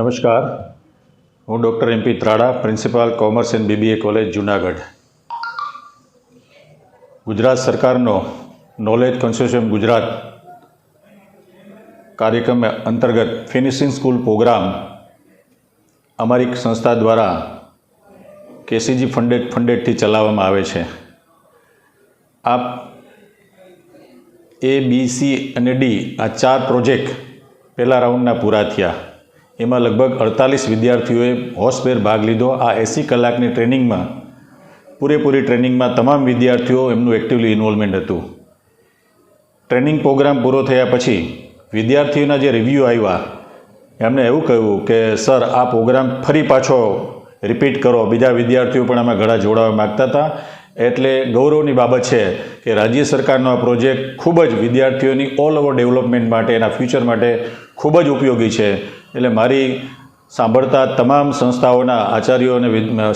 નમસ્કાર, હું doctor MP Trada, principal commerce and BBA college Junagadh. Gujarat સરકારનો નોલેજ કન્સોર્શિયમ ગુજરાત કાર્યક્રમ અંતર્ગત ફિનિશિંગ સ્કૂલ પ્રોગ્રામ અમારી સંસ્થા દ્વારા કેસીજી ફંડેડથી ચલાવવામાં આવે છે. આ A, B, C અને D આ 4 પ્રોજેક્ટ પહેલા રાઉન્ડના પૂરા થયા. એમાં લગભગ 48 વિદ્યાર્થીઓએ હોશભેર ભાગ લીધો. આ 80 કલાકની ટ્રેનિંગમાં, પૂરેપૂરી ટ્રેનિંગમાં તમામ વિદ્યાર્થીઓ એમનું એક્ટિવલી ઇન્વોલ્વમેન્ટ હતું. ટ્રેનિંગ પ્રોગ્રામ પૂરો થયા પછી વિદ્યાર્થીઓના જે રિવ્યૂ આવ્યા, એમણે એવું કહ્યું કે સર, આ પ્રોગ્રામ ફરી પાછો રિપીટ કરો. બીજા વિદ્યાર્થીઓ પણ આમાં ઘણા જોડાવા માગતા હતા. એટલે ગૌરવની બાબત છે કે રાજ્ય સરકારનો આ પ્રોજેક્ટ ખૂબ જ વિદ્યાર્થીઓની ઓલ ઓવર ડેવલપમેન્ટ માટે, એના ફ્યુચર માટે ખૂબ જ ઉપયોગી છે. એટલે મારી સાંભળતા તમામ સંસ્થાઓના આચાર્યો અને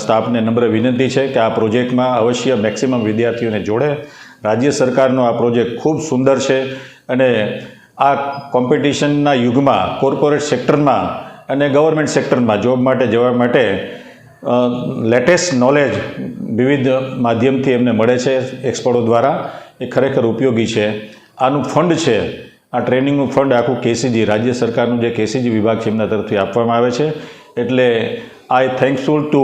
સ્ટાફને નમ્ર વિનંતી છે કે આ પ્રોજેક્ટમાં અવશ્ય મેક્સિમમ વિદ્યાર્થીઓને જોડે. રાજ્ય સરકારનો આ પ્રોજેક્ટ ખૂબ સુંદર છે અને આ કોમ્પિટિશનના યુગમાં કોર્પોરેટ સેક્ટરમાં અને ગવર્મેન્ટ સેક્ટરમાં જોબ માટે જવા માટે લેટેસ્ટ નોલેજ વિવિધ માધ્યમથી એમને મળે છે એક્સપર્ટો દ્વારા. એ ખરેખર ઉપયોગી છે. આનું ફંડ છે, આ ટ્રેનિંગનું ફંડ આખું કેસીજી, રાજ્ય સરકારનું જે કેસીજી વિભાગ છે એમના તરફથી આપવામાં આવે છે. એટલે I thankful to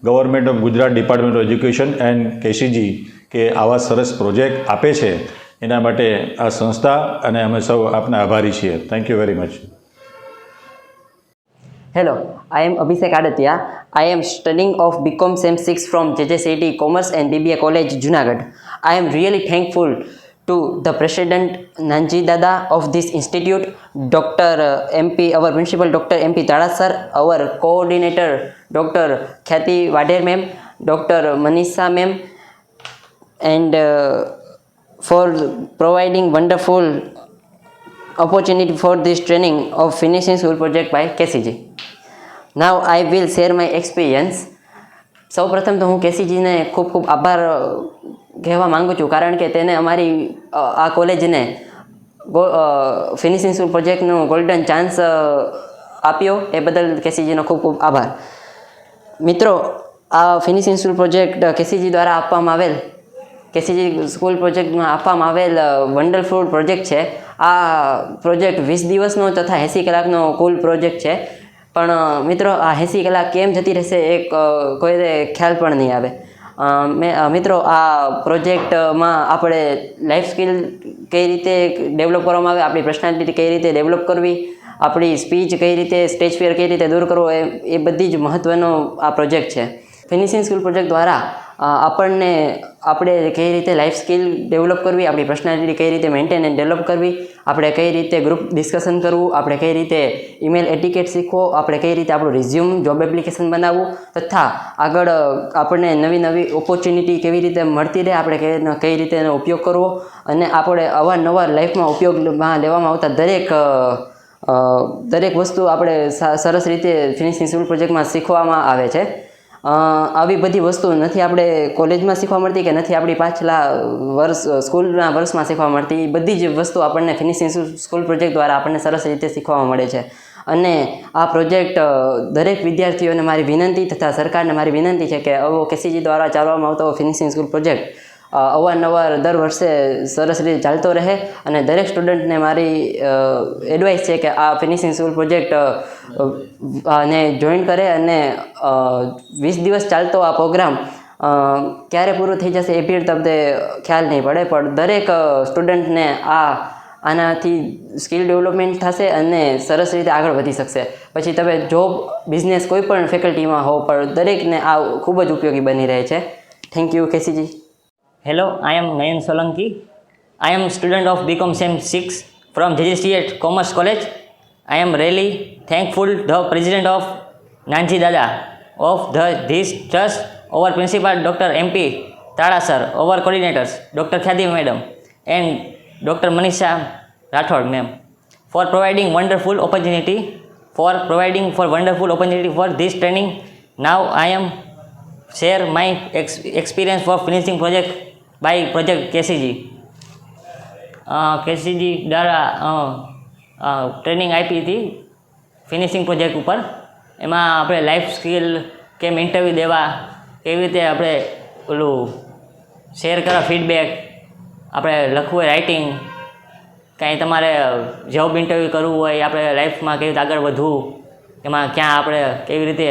government of Gujarat, department of education and KCG કે આવા સરસ પ્રોજેક્ટ આપે છે. એના માટે આ સંસ્થા અને અમે સૌ આપના આભારી છીએ. Thank you very much. Hello, I am Abhishek Adatia. I am studying of BCom Sem 6 from JJCT Commerce and BBA College, Junagadh. I am really thankful to the President Nanji Dada of this institute, Dr. MP, our Principal Dr. MP Tada Sir, our Coordinator Dr. Khyati Wader Ma'am, Dr. Manisha Ma'am, and for providing wonderful opportunity for this training of finishing school project by KCG. Now I will share my experience. સૌ પ્રથમ તો હું કેસીજીને ખૂબ ખૂબ આભાર કહેવા માગું છું, કારણ કે તેને અમારી આ કોલેજને ફિનિશિંગ સ્કૂલ પ્રોજેક્ટનું ગોલ્ડન ચાન્સ આપ્યો. એ બદલ કેસીજીનો ખૂબ ખૂબ આભાર. મિત્રો, આ ફિનિશિંગ સ્કૂલ પ્રોજેક્ટ કેસીજી દ્વારા કેસીજી સ્કૂલ પ્રોજેક્ટમાં આપવામાં આવેલ વન્ડરફુલ પ્રોજેક્ટ છે. આ પ્રોજેક્ટ 20 દિવસનો તથા 80 કલાકનો કુલ પ્રોજેક્ટ છે. પણ મિત્રો, આ 80 કલાક કેમ જતી રહેશે એ કોઈને ખ્યાલ પણ નહીં આવે. મિત્રો, આ પ્રોજેક્ટમાં આપણે લાઈફ સ્કિલ કઈ રીતે ડેવલપ કરવામાં આવે, આપણી પર્સનાલિટી કઈ રીતે ડેવલપ કરવી, આપણી સ્પીચ કઈ રીતે, સ્ટેજ ફિયર કઈ રીતે દૂર કરવો, એ બધી જ મહત્ત્વનો આ પ્રોજેક્ટ છે. ફિનિશિંગ સ્કૂલ પ્રોજેક્ટ દ્વારા આપણે કઈ રીતે લાઈફ સ્કિલ ડેવલપ કરવી, આપણી પર્સનાલિટી કઈ રીતે મેન્ટેન એન્ડ ડેવલપ કરવી, આપણે કઈ રીતે ગ્રુપ ડિસ્કશન કરવું, આપણે કઈ રીતે ઈમેલ એટિકેટ શીખવો, આપણે કઈ રીતે આપણું રિઝ્યુમ, જોબ એપ્લિકેશન બનાવવું, તથા આગળ આપણને નવી નવી ઓપોર્ચ્યુનિટી કેવી રીતે મળતી રહે, આપણે કઈ રીતે એનો ઉપયોગ કરવો, અને આપણે અવારનવાર લાઈફમાં ઉપયોગમાં લેવામાં આવતા દરેક વસ્તુ આપણે સરસ રીતે ફિનિશિંગ સ્કૂલ પ્રોજેક્ટમાં શીખવામાં આવે છે. આવી બધી વસ્તુ નથી આપણે કોલેજમાં શીખવા મળતી કે નથી આપણી પાછલા સ્કૂલના વર્ષમાં શીખવા મળતી. એ બધી જ વસ્તુ આપણને ફિનિશિંગ સ્કૂલ પ્રોજેક્ટ દ્વારા આપણને સરસ રીતે શીખવામાં મળે છે. અને આ પ્રોજેક્ટ દરેક વિદ્યાર્થીઓને મારી વિનંતી તથા સરકારને મારી વિનંતી છે કે આવો કેસીજી દ્વારા ચાલવામાં આવતો ફિનિશિંગ સ્કૂલ પ્રોજેક્ટ અવારનવાર દર વર્ષે સરસ રીતે ચાલતો રહે. અને દરેક સ્ટુડન્ટને મારી એડવાઇસ છે કે આ ફિનિશિંગ સ્કૂલ પ્રોજેક્ટ ને જોઈન કરે અને 20 દિવસ ચાલતો આ પ્રોગ્રામ ક્યારે પૂરો થઈ જશે એ બી તમને ખ્યાલ નહીં પડે. પણ દરેક સ્ટુડન્ટને આનાથી સ્કિલ ડેવલપમેન્ટ થશે અને સરસ રીતે આગળ વધી શકશે. પછી તમે જોબ, બિઝનેસ કોઈ પણ ફેકલ્ટીમાં હો, પણ દરેકને આ ખૂબ જ ઉપયોગી બની રહે છે. Thank you KCG. Hello, I am Nayan Solanki. I am student of BCom Sem 6 from JJCT Commerce College. I am really thankful to the President of Nanji Dada of this trust, our Principal Dr. MP Tada Sir, our coordinators Dr. Khyati Madam and Dr. Manisha Rathod Ma'am for providing wonderful opportunity for this training. Now I am share my experience for finishing project by project KCG. KCG દ્વારા training આપી હતી finishing project ઉપર. એમાં આપણે life skill કેમ interview દેવા, કેવી રીતે આપણે ઓલું શેર કરવા ફીડબેક, આપણે લખવું હોય રાઇટિંગ, કાંઈ તમારે જોબ ઇન્ટરવ્યૂ કરવું હોય, આપણે લાઈફમાં કેવી રીતે આગળ વધવું, એમાં ક્યાં આપણે કેવી રીતે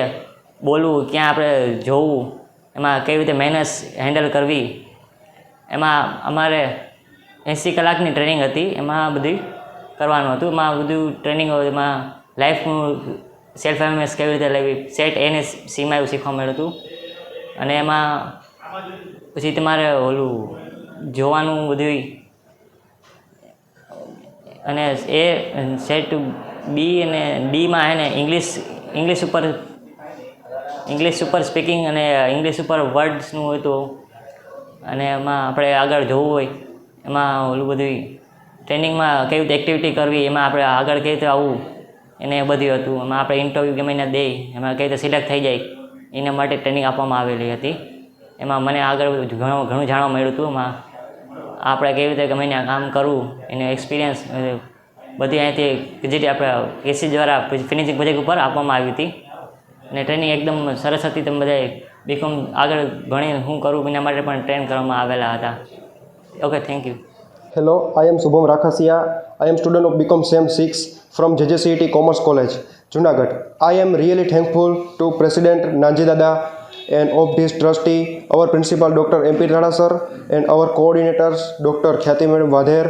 બોલવું, ક્યાં આપણે જોવું, એમાં કેવી રીતે મહેનત હેન્ડલ કરવી, એમાં અમારે 80 કલાકની ટ્રેનિંગ હતી. એમાં બધી કરવાનું હતું. એમાં બધું ટ્રેનિંગ એમાં લાઈફનું સેલ્ફ અવેરનેસ કેવી રીતે લેવી, સેટ NSCમાં એવું શીખવા મળ્યું હતું. અને એમાં પછી તમારે ઓલું જોવાનું બધું, અને એ સેટ બી અને ડીમાં હે ને ઇંગ્લિશ ઉપર સ્પીકિંગ અને ઇંગ્લિશ ઉપર વર્ડ્સનું હતું. અને એમાં આપણે આગળ જોવું હોય એમાં ઓલું બધું ટ્રેનિંગમાં કેવી રીતે એક્ટિવિટી કરવી, એમાં આપણે આગળ કેવી રીતે આવવું, એને બધું હતું. એમાં આપણે ઇન્ટરવ્યૂ ગમે એને દઈ, એમાં કેવી રીતે સિલેક્ટ થઈ જાય એના માટે ટ્રેનિંગ આપવામાં આવેલી હતી. એમાં મને આગળ ઘણું જાણવા મળ્યું હતું. એમાં આપણે કેવી રીતે ગમે એને કામ કરવું, એનો એક્સપિરિયન્સ બધી અહીંથી જે આપણે KCG દ્વારા ફિનિશિંગ પ્રોજેક્ટ ઉપર આપવામાં આવી હતી. અને ટ્રેનિંગ એકદમ સરસ હતી. તમે બધા બીકોમ આગળ ભણી શું કરવું એના માટે પણ ટ્રેન કરવામાં આવેલા હતા. Okay, thank you. Hello, I am Subham Rakhasia. I am student of BCom Sem 6 from JJCET Commerce College, Junagadh. I am really thankful to President Nanji Dada and of his trustee, our principal Dr. MP Rada sir, and our coordinators Dr. Khyati Madam Vadher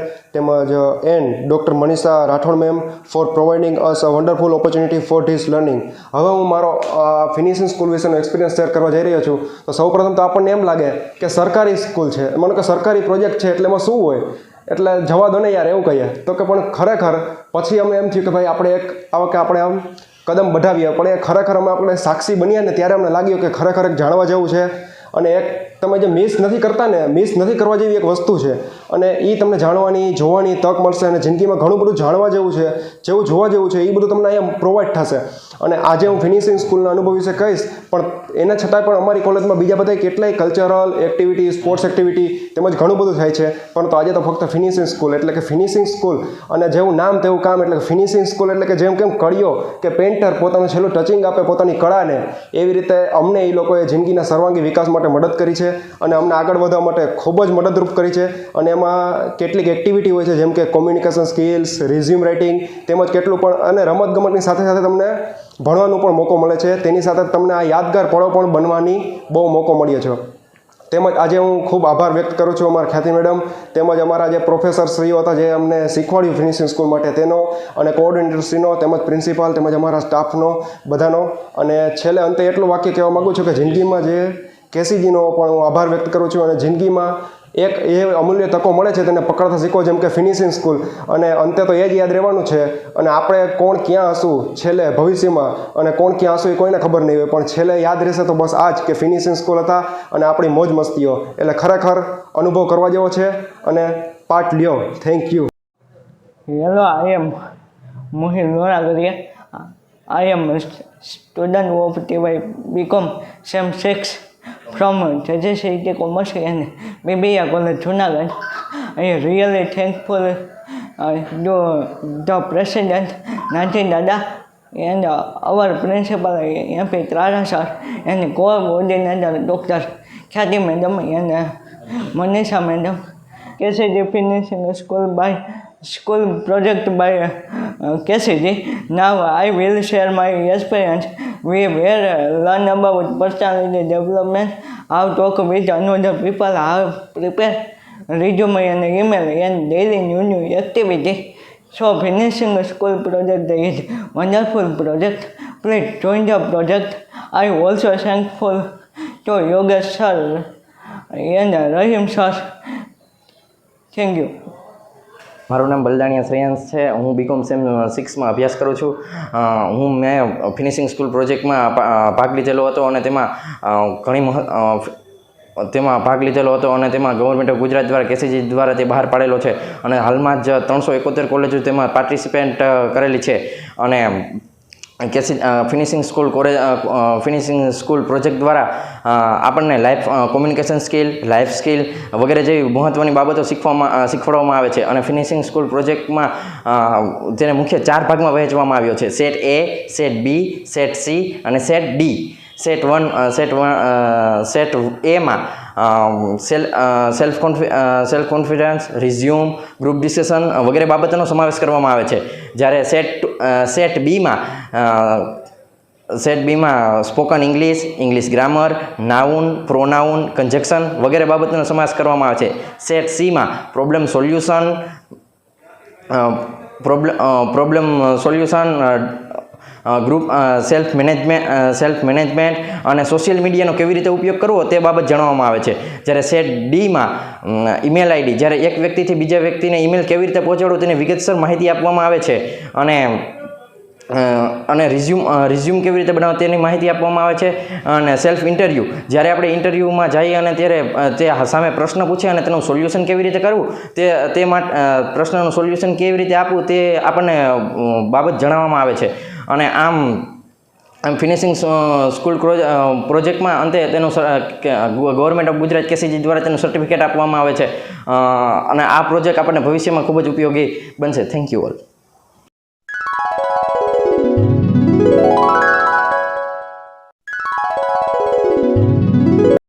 and Dr. Manisha Rathod ma'am for providing us a wonderful opportunity for this learning. હવે હું મારો finishing school વિશેનો experience share કરવા જઈ રહ્યો છું. તો સૌપ્રથમ તો આપણને એમ લાગે કે સરકારી સ્કૂલ છે, માનો કે સરકારી પ્રોજેક્ટ છે એટલે એમાં શું હોય, એટલે જવા દો ને યાર એવું કહીએ તો કે પણ ખરેખર પછી અમે એમ થયું કે ભાઈ આપણે આમ કદમ बढ़ાવીએ, પણ એ ખરેખર આપણે સાક્ષી બન્યા ને ત્યારે અમને લાગ્યું કે ખરેખર એક જાણવા જેવું છે. અને એક તમે જે મિસ નથી કરતા ને, મિસ નથી કરવા જેવી એક વસ્તુ છે, અને એ તમને જાણવાની જોવાની તક મળશે. અને જિંદગીમાં ઘણું બધું જાણવા જેવું છે, જેવું જોવા જેવું છે, એ બધું તમને અહીંયા પ્રોવાઈડ થશે. અને આજે હું ફિનિશિંગ સ્કૂલના અનુભવ વિશે કહીશ, પણ એના છતાંય પણ અમારી કોલેજમાં બીજા બધા કેટલાય કલ્ચરલ એક્ટિવિટી, સ્પોર્ટ્સ એક્ટિવિટી તેમજ ઘણું બધું થાય છે. પરંતુ આજે તો ફક્ત ફિનિશિંગ સ્કૂલ એટલે કે ફિનિશિંગ સ્કૂલ, અને જેવું નામ તેવું કામ, એટલે કે ફિનિશિંગ સ્કૂલ એટલે કે જેમ કેમ કળીઓ કે પેઇન્ટર પોતાનું છેલ્લું ટચિંગ આપે પોતાની કળાને, એવી રીતે અમને એ લોકોએ જિંદગીના સર્વાંગી વિકાસ માટે મદદ કરી છે અને અમને આગળ વધવા માટે ખૂબ જ મદદરૂપ કરી છે. અને એમાં કેટલીક એક્ટિવિટી હોય છે જેમ કે કોમ્યુનિકેશન સ્કિલ્સ, રિઝ્યુમ રાઇટિંગ, તેમજ કેટલું પણ, અને રમતગમતની સાથે સાથે તમને ભણવાનો પણ મોકો મળે છે. તેની સાથે તમને આ યાદગાર પળો પણ બનવાની બહુ મોકો મળ્યો છે. તેમજ આજે હું ખૂબ આભાર વ્યક્ત કરું છું અમારા ખ્યાતિ મેડમ તેમજ અમારા જે પ્રોફેસર શ્રીઓ હતા જે અમને શીખવાડ્યું ફિનિશિંગ સ્કૂલ માટે તેનો, અને કોઓર્ડિનેટરશ્રીનો, તેમજ પ્રિન્સિપાલ, તેમજ અમારા સ્ટાફનો બધાનો. અને છેલ્લે અંતે એટલું વાક્ય કહેવા માગું છું કે જિંદગીમાં જે KCGનો પણ હું આભાર વ્યક્ત કરું છું. અને જિંદગીમાં એક એ અમૂલ્ય તકો મળે છે તેને પકડતા શીખો, જેમ કે ફિનિશિંગ સ્કૂલ. અને અંતે તો એ જ યાદ રહેવાનું છે. અને આપણે કોણ ક્યાં હશું છેલ્લે ભવિષ્યમાં, અને કોણ ક્યાં હશું એ કોઈને ખબર નહીં હોય, પણ છેલ્લે યાદ રહેશે તો બસ આ જ કે ફિનિશિંગ સ્કૂલ હતા અને આપણી મોજ મસ્તીઓ. એટલે ખરેખર અનુભવ કરવા જેવો છે અને પાઠ લ્યો. Thank you. Hello, I am Mohit Noragaria. I am a student of BCom Sem 6 from JJCET Commerce and BBA College, Junagadh. I am really thankful to the President Nanji Dada and our principal MP Rada sir and coordinator Dr. Khyati Madam and Manisha Madam. KCG finishing school project by KCG. Now I will share my experience. We will learn about personality development, how to talk with another people, how to prepare resume and email, and daily new activity. So finishing school project is wonderful project. Please join the project. I also thankful to Yogesh sir and Rahim sir. Thank you. મારું નામ બલદાણિયા શ્રેયાંશ છે. હું BCom Sem 6માં અભ્યાસ કરું છું. મેં finishing school પ્રોજેક્ટમાં ભાગ લીધેલો હતો અને તેમાં ભાગ લીધેલો હતો અને તેમાં ગવર્મેન્ટ ઓફ ગુજરાત દ્વારા KCG દ્વારા તે બહાર પાડેલો છે. અને હાલમાં જ 371 કોલેજો તેમાં પાર્ટિસિપેન્ટ કરેલી છે. અને ફિનિશિંગ સ્કૂલ પ્રોજેક્ટ દ્વારા આપણને life communication skill, life skill વગેરે જેવી મહત્ત્વની બાબતો શીખવાડવામાં આવે છે. અને ફિનિશિંગ સ્કૂલ પ્રોજેક્ટમાં તેને મુખ્ય 4 ભાગમાં વહેંચવામાં આવ્યો છે: set A, set B, set C અને સેટ D. સેટ એમાં self confidence, resume, group discussion વગેરે બાબતોનો સમાવેશ કરવામાં આવે છે. જ્યારે સેટ બીમાં spoken English grammar, noun, pronoun, conjunction વગેરે બાબતોનો સમાવેશ કરવામાં આવે છે. સેટ સીમાં problem solution, group self management અને સોશિયલ મીડિયાનો કેવી રીતે ઉપયોગ કરવો તે બાબત જણાવવામાં આવે છે. જ્યારે સેટ ડીમાં ઈમેલ આઈડી, જ્યારે એક વ્યક્તિથી બીજા વ્યક્તિને ઈમેલ કેવી રીતે પહોંચાડવું તેની વિગતસર માહિતી આપવામાં આવે છે. અને રિઝ્યુમ કેવી રીતે બનાવવું તેની માહિતી આપવામાં આવે છે. અને સેલ્ફ ઇન્ટરવ્યૂ, જ્યારે આપણે ઇન્ટરવ્યૂમાં જઈએ અને ત્યારે તે સામે પ્રશ્ન પૂછે અને તેનું સોલ્યુશન કેવી રીતે કરવું તે માટે પ્રશ્નનું સોલ્યુશન કેવી રીતે આપવું તે આપણને બાબત જણાવવામાં આવે છે. અને આમ ફિનિશિંગ સ્કૂલ પ્રોજેક્ટમાં અંતે તેનું ગવર્મેન્ટ ઓફ ગુજરાત KCG દ્વારા તેનું સર્ટિફિકેટ આપવામાં આવે છે. અને આ પ્રોજેક્ટ આપણને ભવિષ્યમાં ખૂબ જ ઉપયોગી બનશે. Thank you all.